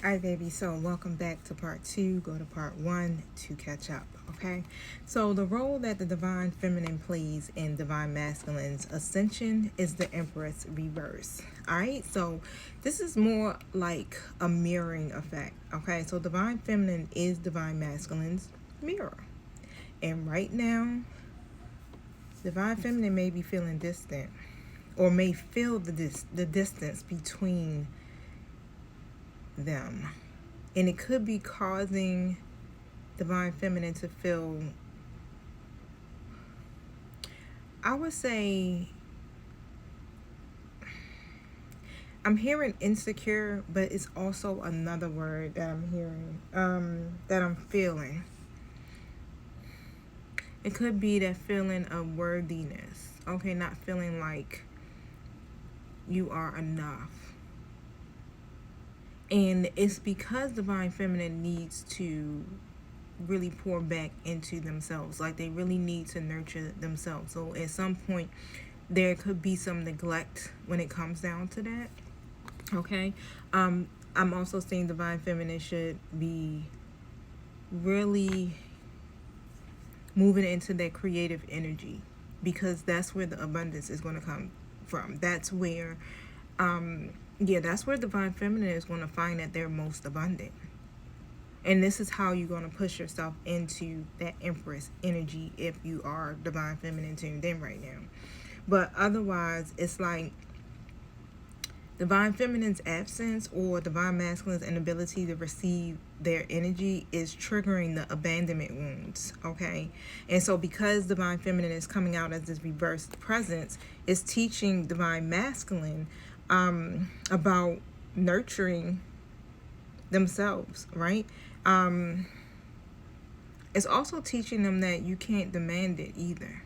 All right, baby. So, welcome back to part two. Go to part one to catch up. Okay. So, the role that the divine feminine plays in divine masculine's ascension is the Empress reverse. All right. So, this is more like a mirroring effect. Okay. So, divine feminine is divine masculine's mirror. And right now, divine feminine may be feeling distant or may feel the distance between them. And it could be causing divine feminine to feel, I would say, I'm hearing insecure, but it's also another word that I'm hearing, that I'm feeling. It could be that feeling of worthiness. Okay, not feeling like you are enough. And it's because divine feminine needs to really pour back into themselves. Like they really need to nurture themselves. So at some point, there could be some neglect when it comes down to that. Okay. I'm also saying divine feminine should be really moving into their creative energy, because that's where the abundance is going to come from. That's where that's where divine feminine is going to find that they're most abundant. And this is how you're going to push yourself into that Empress energy if you are divine feminine tuned in right now. But otherwise, it's like divine feminine's absence or divine masculine's inability to receive their energy is triggering the abandonment wounds. Okay. And so because divine feminine is coming out as this reversed presence, it's teaching divine masculine about nurturing themselves, right? It's also teaching them that you can't demand it either.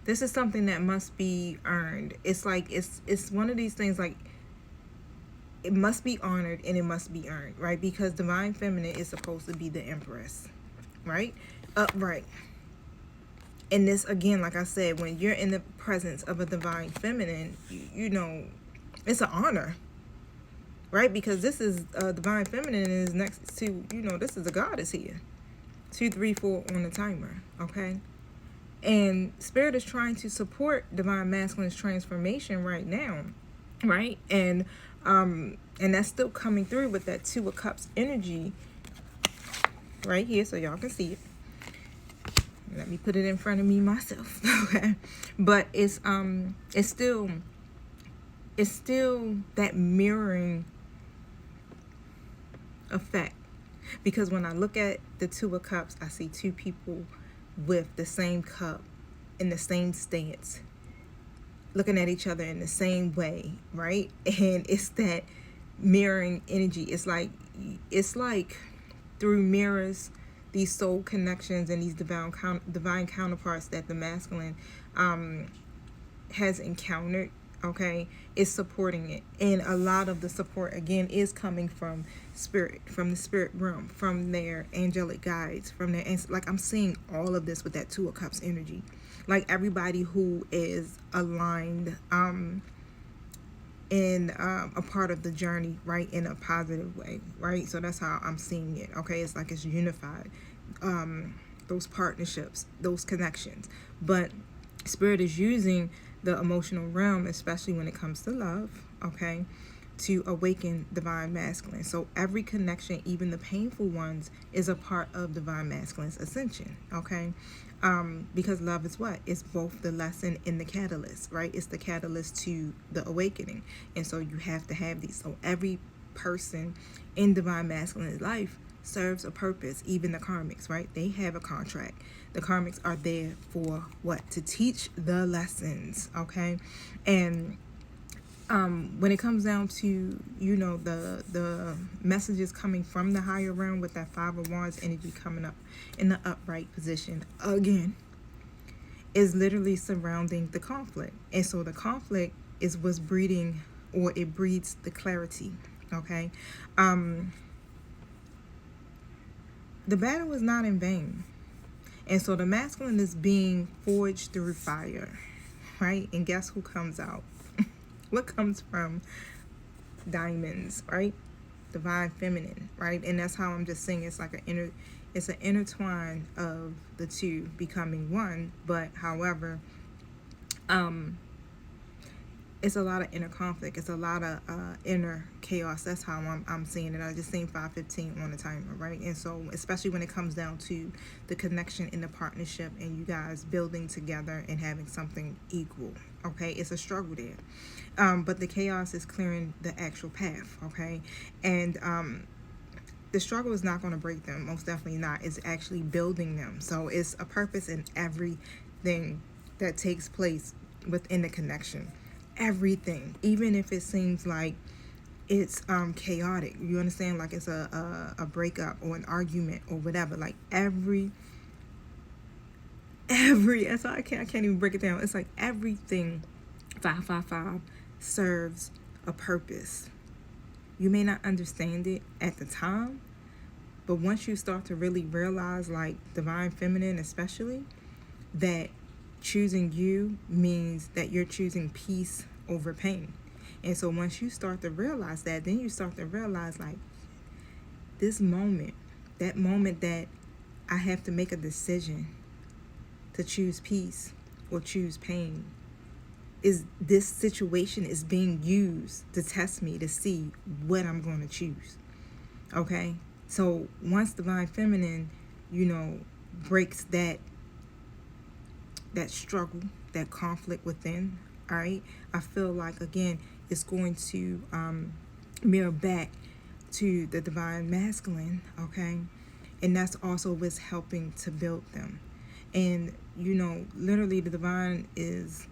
This is something that must be earned. It's like it's one of these things, like it must be honored and it must be earned, right? Because divine feminine is supposed to be the Empress, right? Upright. And this, again, like I said, when you're in the presence of a divine feminine, you know, it's an honor, right? Because this is divine feminine is next to, this is a goddess here. 2, 3, 4 on the timer, okay? And spirit is trying to support divine masculine's transformation right now, right? And that's still coming through with that 2 of Cups energy right here, so y'all can see it. Let me put it in front of me myself, okay? But it's still that mirroring effect, because when I look at the 2 of Cups, I see 2 people with the same cup in the same stance, looking at each other in the same way, right? And it's that mirroring energy. It's like through mirrors, these soul connections and these divine counterparts that the masculine has encountered, okay, is supporting it. And a lot of the support, again, is coming from spirit, from the spirit realm, from their angelic guides, from their, like I'm seeing all of this with that 2 of Cups energy. Like everybody who is aligned in a part of the journey, right, in a positive way, right? So that's how I'm seeing it, okay? It's like it's unified, those partnerships, those connections. But spirit is using the emotional realm, especially when it comes to love, okay, to awaken divine masculine. So every connection, even the painful ones, is a part of divine masculine's ascension, okay? Because love is what? It's both the lesson and the catalyst, right? It's the catalyst to the awakening. And so you have to have these. So every person in divine masculine's life serves a purpose, even the karmics, right? They have a contract. The karmics are there for what? To teach the lessons, okay? And when it comes down to, the messages coming from the higher realm with that 5 of Wands energy coming up in the upright position again, is literally surrounding the conflict. And so the conflict is what's breeding, or it breeds the clarity, okay? The battle is not in vain. And so the masculine is being forged through fire, right? And guess who comes out? What comes from diamonds, right? Divine feminine, right? And that's how I'm just saying it's like it's an intertwine of the two becoming one. But however, it's a lot of inner conflict. It's a lot of inner chaos. That's how I'm seeing it. I just seen 515 on the timer, right? And so, especially when it comes down to the connection in the partnership and you guys building together and having something equal, okay? It's a struggle there. But the chaos is clearing the actual path, okay? And the struggle is not going to break them, most definitely not. It's actually building them. So it's a purpose in everything that takes place within the connection. Everything, even if it seems like it's chaotic, you understand, like it's a breakup or an argument or whatever, like every that's why I can't even break it down. It's like everything 555 serves a purpose. You may not understand it at the time, but once you start to really realize, like divine feminine especially, that choosing you means that you're choosing peace over pain. And so once you start to realize that, then you start to realize, like, this moment, that moment that I have to make a decision to choose peace or choose pain, is this situation is being used to test me to see what I'm going to choose. Okay? So once divine feminine, breaks that struggle, that conflict within, all right, I feel like, again, it's going to mirror back to the divine masculine, okay? And that's also what's helping to build them. And, literally the divine is,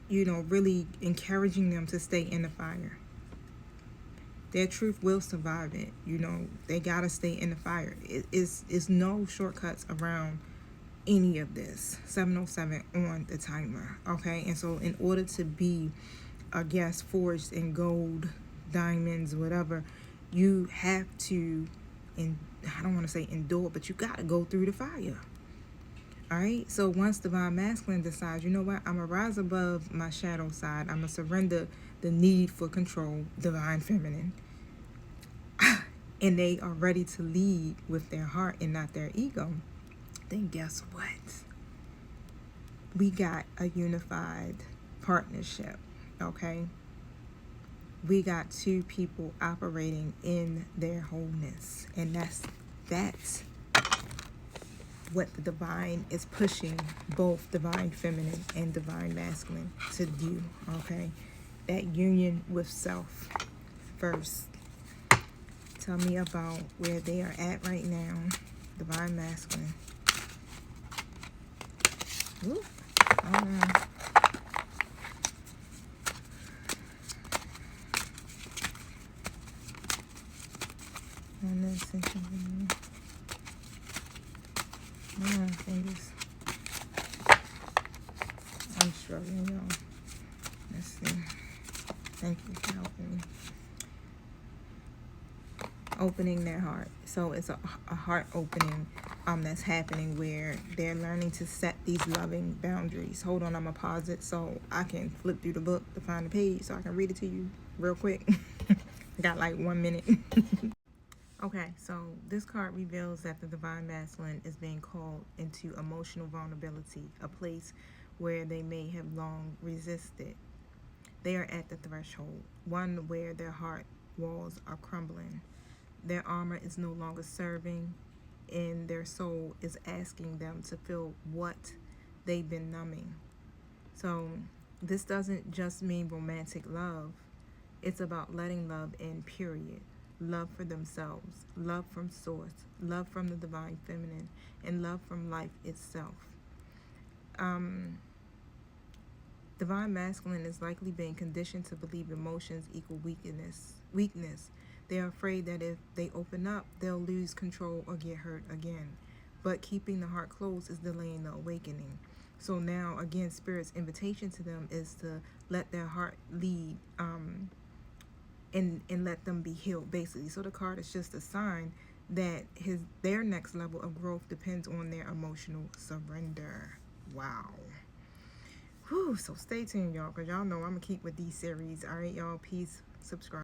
really encouraging them to stay in the fire. Their truth will survive it. They got to stay in the fire. It's no shortcuts around any of this. 707 on the timer, okay? And so in order to be, I guess, forged in gold, diamonds, whatever, you have to, and I don't want to say endure, but you got to go through the fire. All right? So once divine masculine decides, you know what, I'm going to rise above my shadow side, I'm going to surrender the need for control, divine feminine, and they are ready to lead with their heart and not their ego, then guess what? We got a unified partnership, okay? We got two people operating in their wholeness. And that's what the divine is pushing both divine feminine and divine masculine to do, okay? That union with self first. Tell me about where they are at right now, divine masculine. Ooh, hold on. Fingers. I'm struggling, y'all. Let's see. Thank you for helping me. Opening their heart. So it's a heart opening that's happening where they're learning to set these loving boundaries. Hold on, I'm gonna pause it so I can flip through the book to find the page so I can read it to you real quick. I got like 1 minute. Okay, so this card reveals that the divine masculine is being called into emotional vulnerability, a place where they may have long resisted. They are at the threshold, one where their heart walls are crumbling. Their armor is no longer serving, and their soul is asking them to feel what they've been numbing. So this doesn't just mean romantic love. It's about letting love in, period. Love for themselves, love from source, love from the divine feminine, and love from life itself. Divine masculine is likely being conditioned to believe emotions equal weakness. They are afraid that if they open up, they'll lose control or get hurt again. But keeping the heart closed is delaying the awakening. So now, again, Spirit's invitation to them is to let their heart lead, and let them be healed, basically. So the card is just a sign that their next level of growth depends on their emotional surrender. Wow. Whew, so stay tuned, y'all, because y'all know I'm going to keep with these series. All right, y'all. Peace. Subscribe.